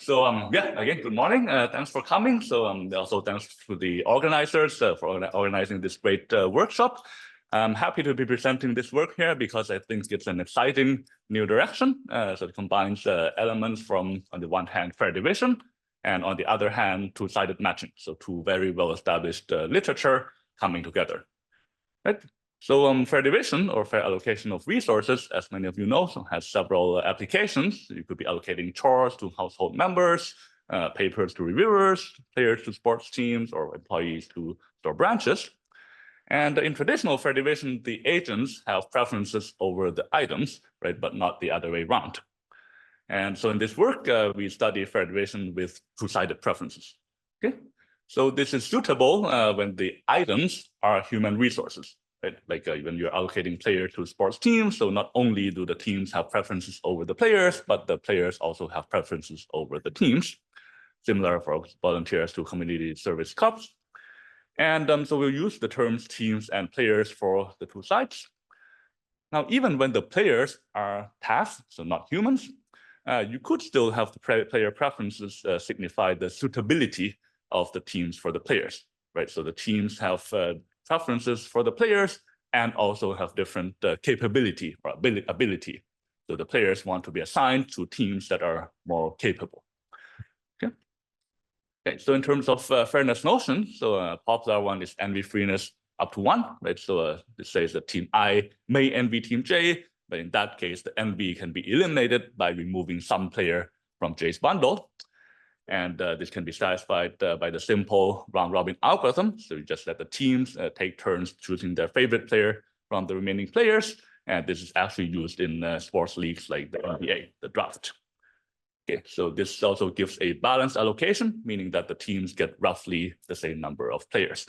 So yeah, again, good morning. Thanks for coming. So also thanks to the organizers for organizing this great workshop. I'm happy to be presenting this work here because I think it's an exciting new direction. So it combines elements from, on the one hand, fair division, and on the other hand, two-sided matching. So two very well-established literature coming together. Right. So fair division or fair allocation of resources, as many of you know, has several applications. You could be allocating chores to household members, papers to reviewers, players to sports teams, or employees to store branches. And in traditional fair division, the agents have preferences over the items, right, but not the other way around. And so in this work, we study fair division with two-sided preferences. Okay, so this is suitable when the items are human resources. Right? Like when you're allocating players to sports teams, so not only do the teams have preferences over the players, but the players also have preferences over the teams. Similar for volunteers to community service clubs. And so we'll use the terms teams and players for the two sides. Now, even when the players are tasks, so not humans, you could still have the player preferences signify the suitability of the teams for the players, right? So the teams have preferences for the players and also have different capability or ability. So the players want to be assigned to teams that are more capable. Okay, so in terms of fairness notion, so a popular one is envy freeness up to 1, right? So this says that team I may envy team J, but in that case, the envy can be eliminated by removing some player from J's bundle. And this can be satisfied by the simple round-robin algorithm. So you just let the teams take turns choosing their favorite player from the remaining players. And this is actually used in sports leagues like the NBA, the draft. Okay, so this also gives a balanced allocation, meaning that the teams get roughly the same number of players.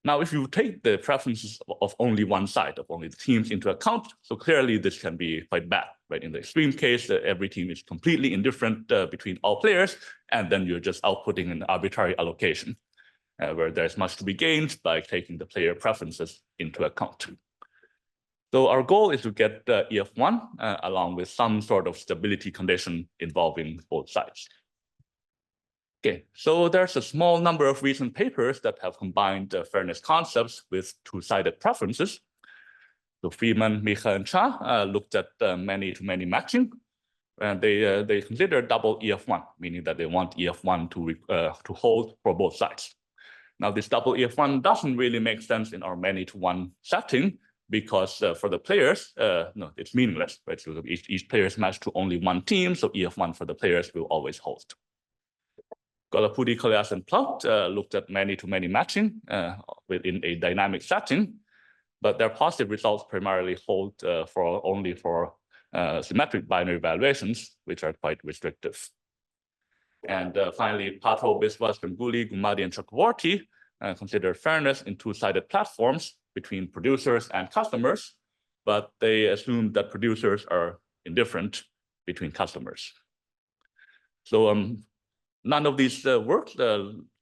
Now, if you take the preferences of only one side, of only the teams into account, so clearly this can be quite bad, right? In the extreme case, every team is completely indifferent between all players, and then you're just outputting an arbitrary allocation where there's much to be gained by taking the player preferences into account. So our goal is to get EF1 along with some sort of stability condition involving both sides. Okay, so there's a small number of recent papers that have combined fairness concepts with two-sided preferences. So Freeman, Micha, and Cha looked at many-to-many matching, and they consider double EF1, meaning that they want EF1 to hold for both sides. Now, this double EF1 doesn't really make sense in our many-to-one setting because for the players, no, it's meaningless, right? So each player is matched to only one team, so EF1 for the players will always hold. Golapudi, Koleas, and Plout looked at many-to-many matching within a dynamic setting, but their positive results primarily hold only for symmetric binary evaluations, which are quite restrictive. And finally, Pato, Biswas, Ganguly, Gumadi, and Chakravorty consider fairness in two-sided platforms between producers and customers, but they assume that producers are indifferent between customers. So none of these works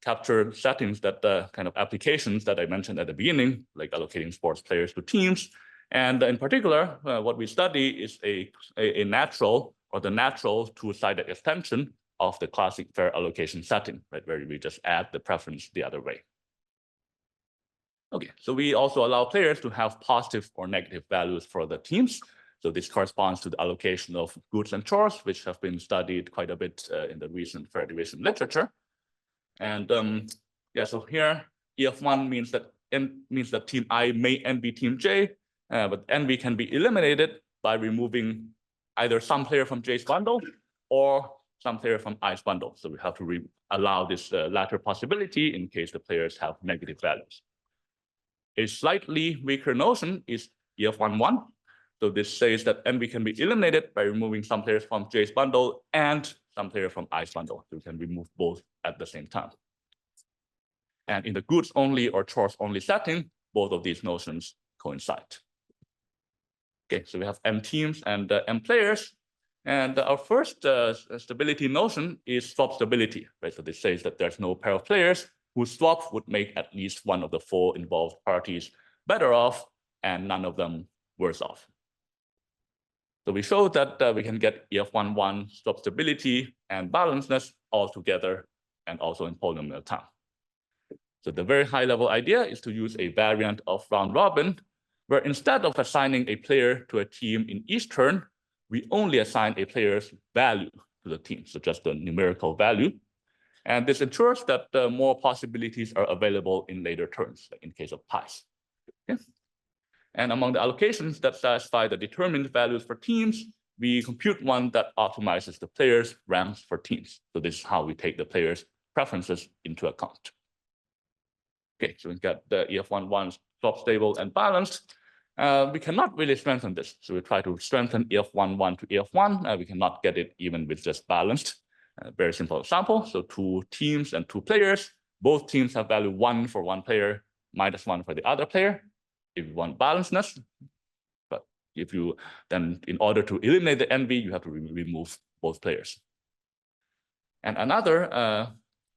capture settings that kind of applications that I mentioned at the beginning, like allocating sports players to teams. And in particular, what we study is a natural or the natural two-sided extension of the classic fair allocation setting, right, where we just add the preference the other way. Okay, so we also allow players to have positive or negative values for the teams. So this corresponds to the allocation of goods and chores, which have been studied quite a bit in the recent fair division literature. And yeah, so here EF1 means that team I may envy team J, but envy can be eliminated by removing either some player from J's bundle or some player from I's bundle. So we have to allow this latter possibility in case the players have negative values. A slightly weaker notion is EF11. So this says that envy can be eliminated by removing some players from J's bundle and some player from I's bundle. So we can remove both at the same time. And in the goods only or chores only setting, both of these notions coincide. Okay, so we have M teams and M players. And our first stability notion is swap stability, right? So this says that there's no pair of players whose swap would make at least one of the 4 involved parties better off and none of them worse off. So we showed that we can get EF11 swap stability and balancedness all together and also in polynomial time. So the very high level idea is to use a variant of round robin, where instead of assigning a player to a team in each turn, we only assign a player's value to the team, so just the numerical value. And this ensures that more possibilities are available in later turns, like in case of pies. Okay? And among the allocations that satisfy the determined values for teams, we compute one that optimizes the players' ranks for teams. So this is how we take the players' preferences into account. Okay, so we got the EF11 swap stable and balanced. We cannot really strengthen this. So we try to strengthen EF11 to EF1. We cannot get it even with just balanced. Very simple example. So 2 teams and 2 players. Both teams have value 1 for one player, -1 for the other player. If you want balancedness, but if you then, in order to eliminate the envy, you have to remove both players. And another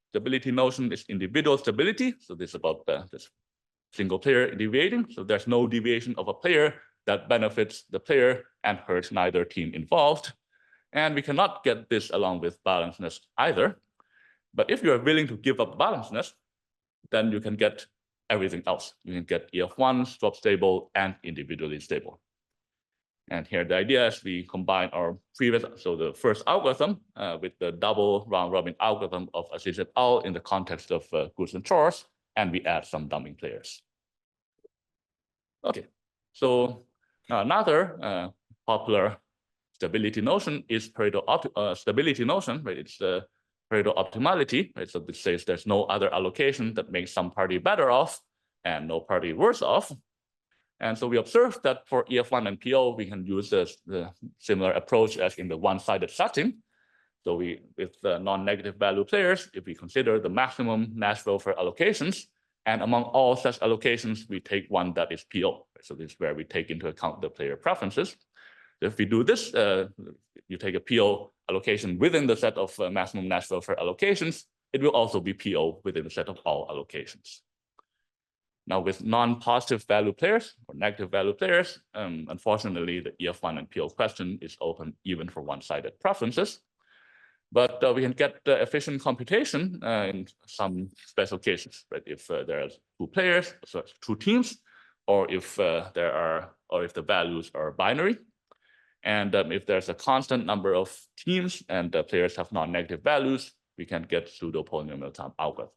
stability notion is individual stability. So this is about this single player deviating. So there's no deviation of a player that benefits the player and hurts neither team involved. And we cannot get this along with balancedness either. But if you are willing to give up balancedness, then you can get everything else. You can get EF1, swap stable, and individually stable. And here the idea is we combine our previous, so the first algorithm with the double round robin algorithm of Aziz et al. In the context of goods and chores, and we add some dumping players. Okay, so another popular stability notion is Pareto stability notion, right? It's the Pareto optimality, right? So this says there's no other allocation that makes some party better off and no party worse off. And so we observed that for EF1 and PO, we can use the similar approach as in the one-sided setting. So with the non-negative value players, if we consider the maximum Nash welfare allocations, and among all such allocations, we take one that is PO. So this is where we take into account the player preferences. If we do this, you take a PO allocation within the set of maximum Nash welfare allocations, it will also be PO within the set of all allocations. Now with non-positive value players or negative value players, unfortunately, the EF1 and PO question is open even for one-sided preferences. But we can get efficient computation in some special cases, right? If there are 2 players, so 2 teams, or if if the values are binary, and if there's a constant number of teams and the players have non-negative values, we can get pseudo polynomial time algorithm.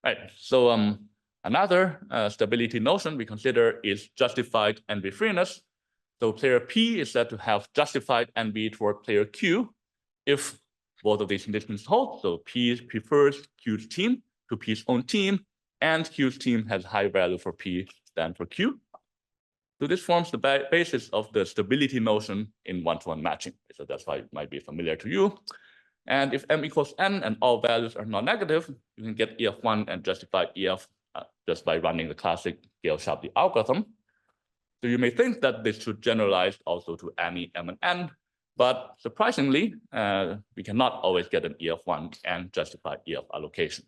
Right. So another stability notion we consider is justified envy freeness. So player P is said to have justified envy toward player Q if both of these conditions hold. So P prefers Q's team to P's own team, and Q's team has high value for P than for Q. So this forms the basis of the stability notion in one-to-one matching. So that's why it might be familiar to you. And if m equals n and all values are non-negative, you can get EF1 and justify EF just by running the classic Gale-Shapley algorithm. So you may think that this should generalize also to any m and n, but surprisingly, we cannot always get an EF1 and justify EF allocation.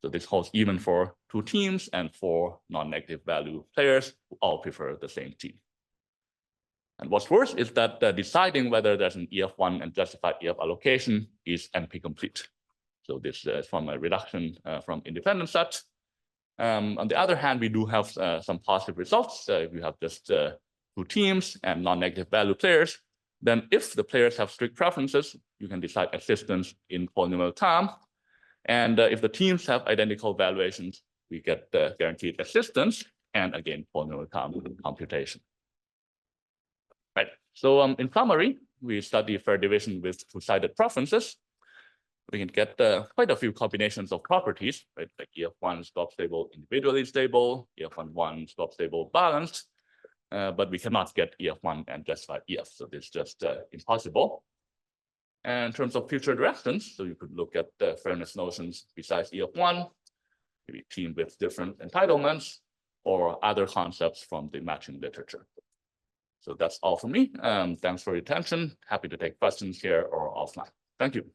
So this holds even for 2 teams and 4 non-negative value players who all prefer the same team. And what's worse is that deciding whether there's an EF1 and justified EF allocation is NP-complete. So this is from a reduction from independent set. On the other hand, we do have some positive results. If you have just 2 teams and non-negative value players, then if the players have strict preferences, you can decide existence in polynomial time. And if the teams have identical valuations, we get guaranteed existence and again, polynomial time computation. Right. So in summary, we study fair division with 2-sided preferences. We can get quite a few combinations of properties, right? Like EF1 swap stable, individually stable, EF1 swap stable, balanced, but we cannot get EF1 and justify EF. So this is just impossible. And in terms of future directions, so you could look at the fairness notions besides EF1, maybe team with different entitlements, or other concepts from the matching literature. So that's all for me. Thanks for your attention. Happy to take questions here or offline. Thank you.